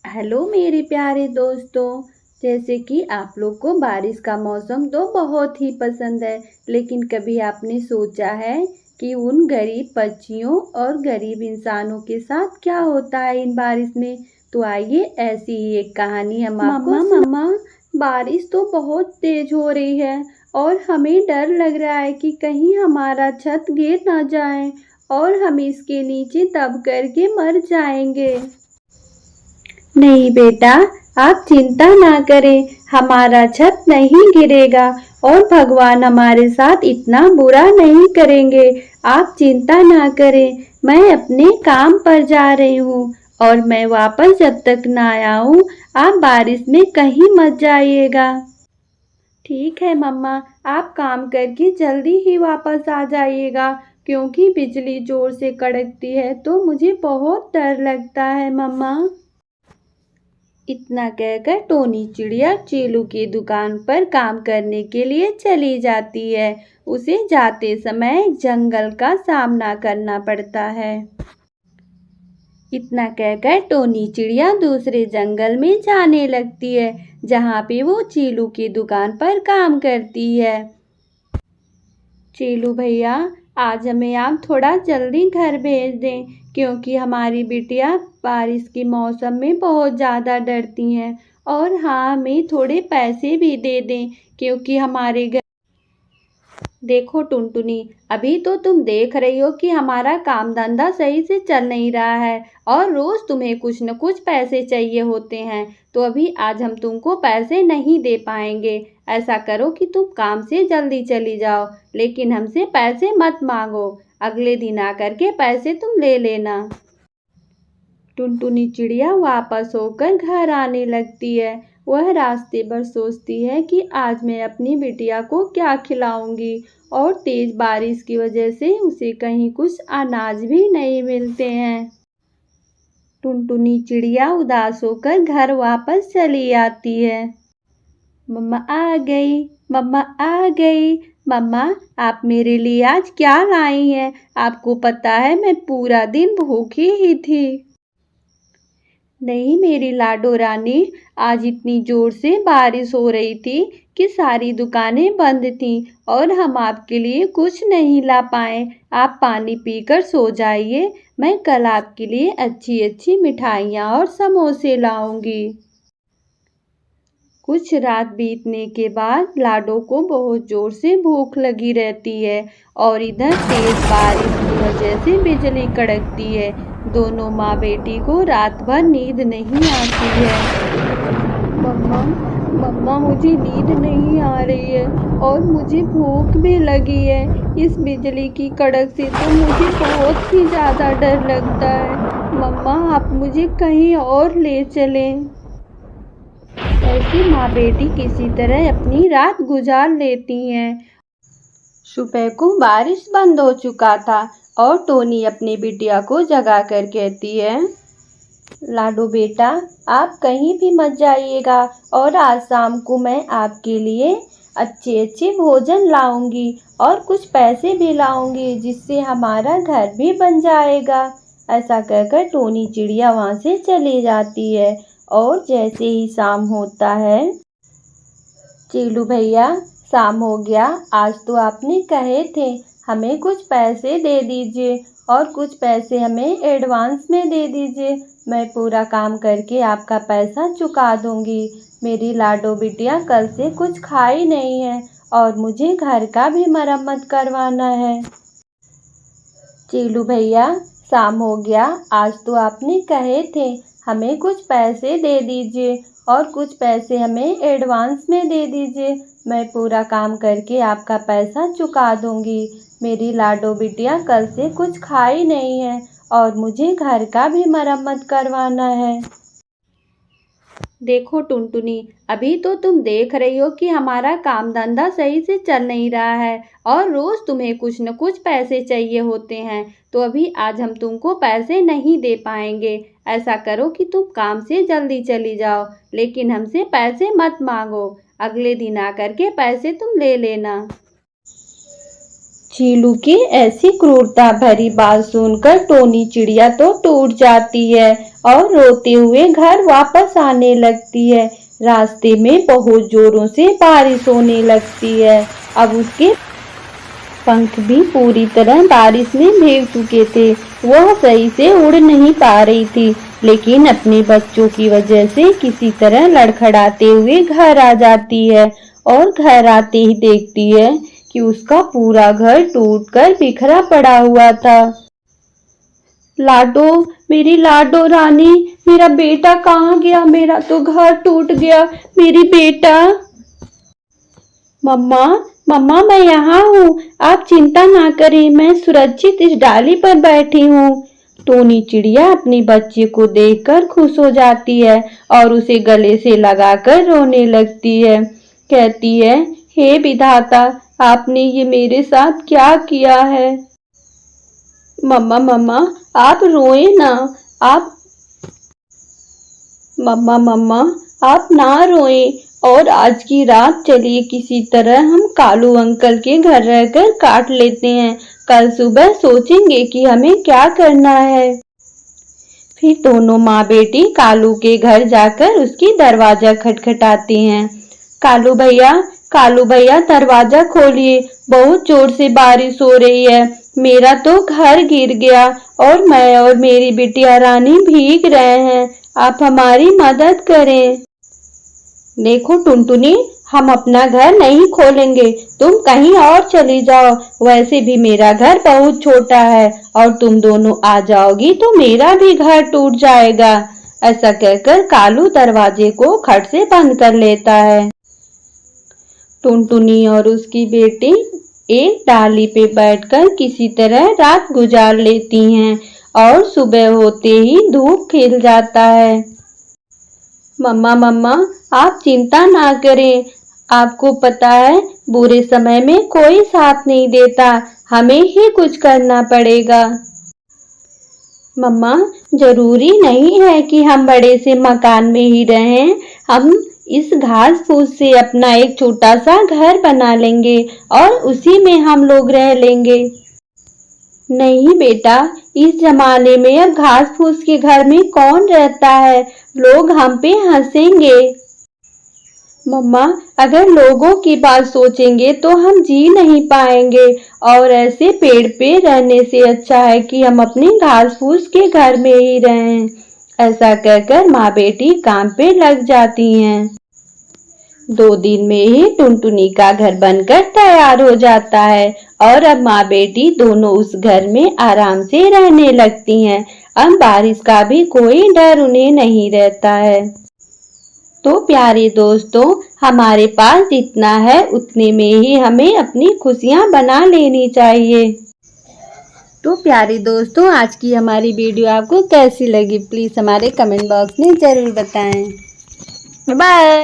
Hello मेरे प्यारे दोस्तों। जैसे कि आप लोग को बारिश का मौसम तो बहुत ही पसंद है, लेकिन कभी आपने सोचा है कि उन गरीब पक्षियों और गरीब इंसानों के साथ क्या होता है इन बारिश में? तो आइए ऐसी ही एक कहानी हम आपको मम्मा, बारिश तो बहुत तेज हो रही है और हमें डर लग रहा है कि कहीं हमारा छत गिर ना जाए और हम इसके नीचे दब करके मर जाएंगे। नहीं बेटा, आप चिंता ना करें, हमारा छत नहीं गिरेगा और भगवान हमारे साथ इतना बुरा नहीं करेंगे। आप चिंता ना करें, मैं अपने काम पर जा रही हूँ और मैं वापस जब तक ना आऊँ, आप बारिश में कहीं मत जाइएगा। ठीक है मम्मा, आप काम करके जल्दी ही वापस आ जाइएगा, क्योंकि बिजली जोर से कड़कती है तो मुझे बहुत डर लगता है मम्मा। इतना कहकर टोनी चिड़िया चीलू की दुकान पर काम करने के लिए चली जाती है। उसे जाते समय जंगल का सामना करना पड़ता है। इतना कहकर टोनी चिड़िया दूसरे जंगल में जाने लगती है, जहाँ पे वो चीलू की दुकान पर काम करती है। चीलू भैया, आज हमें आप थोड़ा जल्दी घर भेज दें, क्योंकि हमारी बिटिया बारिश के मौसम में बहुत ज़्यादा डरती हैं। और हाँ, हमें थोड़े पैसे भी दे दें, क्योंकि हमारे घर। देखो टुनटुनी, अभी तो तुम देख रही हो कि हमारा काम धंधा सही से चल नहीं रहा है और रोज तुम्हें कुछ न कुछ पैसे चाहिए होते हैं। तो अभी आज हम तुमको पैसे नहीं दे पाएंगे। ऐसा करो कि तुम काम से जल्दी चली जाओ, लेकिन हमसे पैसे मत मांगो। अगले दिन आकर के पैसे तुम ले लेना। टुनटुनी चिड़िया वापस होकर घर आने लगती है। वह रास्ते भर सोचती है कि आज मैं अपनी बिटिया को क्या खिलाऊंगी, और तेज बारिश की वजह से उसे कहीं कुछ अनाज भी नहीं मिलते हैं। टुनटुनी चिड़िया उदास होकर घर वापस चली आती है। मम्मा आ गई, मम्मा आ गई। मम्मा, आप मेरे लिए आज क्या लाई हैं? आपको पता है मैं पूरा दिन भूखी ही थी। नहीं मेरी लाडो रानी, आज इतनी जोर से बारिश हो रही थी कि सारी दुकानें बंद थीं और हम आपके लिए कुछ नहीं ला पाए। आप पानी पीकर सो जाइए, मैं कल आपके लिए अच्छी अच्छी मिठाइयाँ और समोसे लाऊंगी। कुछ रात बीतने के बाद लाडो को बहुत जोर से भूख लगी रहती है और इधर तेज बारिश की वजह से बिजली कड़कती है। दोनों माँ बेटी को रात भर नींद नहीं आती है। मम्मा, मम्मा मुझे नींद नहीं आ रही है और मुझे भूख भी लगी है। इस बिजली की कड़क से तो मुझे बहुत ही ज़्यादा डर लगता है। मम्मा, आप मुझे कहीं और ले चलें। ऐसी माँ बेटी किसी तरह अपनी रात गुजार लेती हैं। सुबह को बारिश बंद हो चुका था और टोनी अपनी बिटिया को जगा कर कहती है, लाडो बेटा, आप कहीं भी मत जाइएगा और आज शाम को मैं आपके लिए अच्छे अच्छे भोजन लाऊंगी और कुछ पैसे भी लाऊंगी, जिससे हमारा घर भी बन जाएगा। ऐसा कहकर टोनी चिड़िया वहाँ से चली जाती है। और जैसे ही शाम होता है, चीलू भैया, शाम हो गया, आज तो आपने कहे थे हमें कुछ पैसे दे दीजिए और कुछ पैसे हमें एडवांस में दे दीजिए। मैं पूरा काम करके आपका पैसा चुका दूंगी। मेरी लाडो बिटिया कल से कुछ खाई नहीं है और मुझे घर का भी मरम्मत करवाना है। चीलू भैया, शाम हो गया, आज तो आपने कहे थे हमें कुछ पैसे दे दीजिए और कुछ पैसे हमें एडवांस में दे दीजिए। मैं पूरा काम करके आपका पैसा चुका दूंगी। मेरी लाडो बिटिया कल से कुछ खाई नहीं है और मुझे घर का भी मरम्मत करवाना है। देखो टुनटुनी, अभी तो तुम देख रही हो कि हमारा काम धंधा सही से चल नहीं रहा है और रोज तुम्हें कुछ न कुछ पैसे चाहिए होते हैं। तो अभी आज हम तुमको पैसे नहीं दे पाएंगे। ऐसा करो कि तुम काम से जल्दी चली जाओ, लेकिन हमसे पैसे मत मांगो। अगले दिन आकर के पैसे तुम ले लेना। चीलू की ऐसी क्रूरता भरी बात सुनकर टोनी चिड़िया तो टूट जाती है और रोते हुए घर वापस आने लगती है। रास्ते में बहुत जोरों से बारिश होने लगती है। अब उसके पंख भी पूरी तरह बारिश में भीग चुके थे। वह सही से उड़ नहीं पा रही थी, लेकिन अपने बच्चों की वजह से किसी तरह लड़खड़ाते हुए घर आ जाती है और घर आते ही देखती है कि उसका पूरा घर टूटकर बिखरा पड़ा हुआ था। लाडो, मेरी लाडो रानी, मेरा बेटा कहाँ गया? मेरा तो घर टूट गया। मेरी बेटा। मम्मा, मम्मा, मैं यहाँ हूँ। आप चिंता ना करें, मैं सुरक्षित इस डाली पर बैठी हूँ। टोनी चिड़िया अपने बच्चे को देखकर खुश हो जाती है और उसे गले से लगाकर रोने लगती है। कहती है, हे विधाता, आपने ये मेरे साथ क्या किया है? मम्मा, मम्मा, आप रोए ना। आप मम्मा, मम्मा, आप ना रोएं और आज की रात चलिए किसी तरह हम कालू अंकल के घर रहकर काट लेते हैं। कल सुबह सोचेंगे कि हमें क्या करना है। फिर दोनों माँ बेटी कालू के घर जाकर उसकी दरवाजा खटखटाती हैं। कालू भैया, कालू भैया, दरवाजा खोलिए, बहुत जोर से बारिश हो रही है। मेरा तो घर गिर गया और मैं और मेरी बिटिया रानी भीग रहे हैं। आप हमारी मदद करें। देखो टुनटुनी, हम अपना घर नहीं खोलेंगे, तुम कहीं और चली जाओ। वैसे भी मेरा घर बहुत छोटा है और तुम दोनों आ जाओगी तो मेरा भी घर टूट जाएगा। ऐसा कहकर कालू दरवाजे को खट से बंद कर लेता है। टुनटुनी और उसकी बेटी एक डाली पे बैठकर किसी तरह रात गुजार लेती हैं और सुबह होते ही धूप खिल जाता है। मम्मा, मम्मा, आप चिंता ना करें। आपको पता है, बुरे समय में कोई साथ नहीं देता, हमें ही कुछ करना पड़ेगा। मम्मा, जरूरी नहीं है कि हम बड़े से मकान में ही रहें। हम इस घास फूस से अपना एक छोटा सा घर बना लेंगे और उसी में हम लोग रह लेंगे। नहीं बेटा, इस जमाने में अब घास फूस के घर में कौन रहता है? लोग हम पे हंसेंगे। मम्मा, अगर लोगों की बात सोचेंगे तो हम जी नहीं पाएंगे और ऐसे पेड़ पे रहने से अच्छा है कि हम अपने घास फूस के घर में ही रहें। ऐसा कहकर माँ बेटी काम पे लग जाती हैं। 2 दिन में ही टुनटुनी का घर बनकर तैयार हो जाता है और अब माँ बेटी दोनों उस घर में आराम से रहने लगती हैं। अब बारिश का भी कोई डर उन्हें नहीं रहता है। तो प्यारे दोस्तों, हमारे पास जितना है उतने में ही हमें अपनी खुशियाँ बना लेनी चाहिए। तो प्यारे दोस्तों, आज की हमारी वीडियो आपको कैसी लगी? प्लीज़ हमारे कमेंट बॉक्स में ज़रूर बताएं। Bye bye.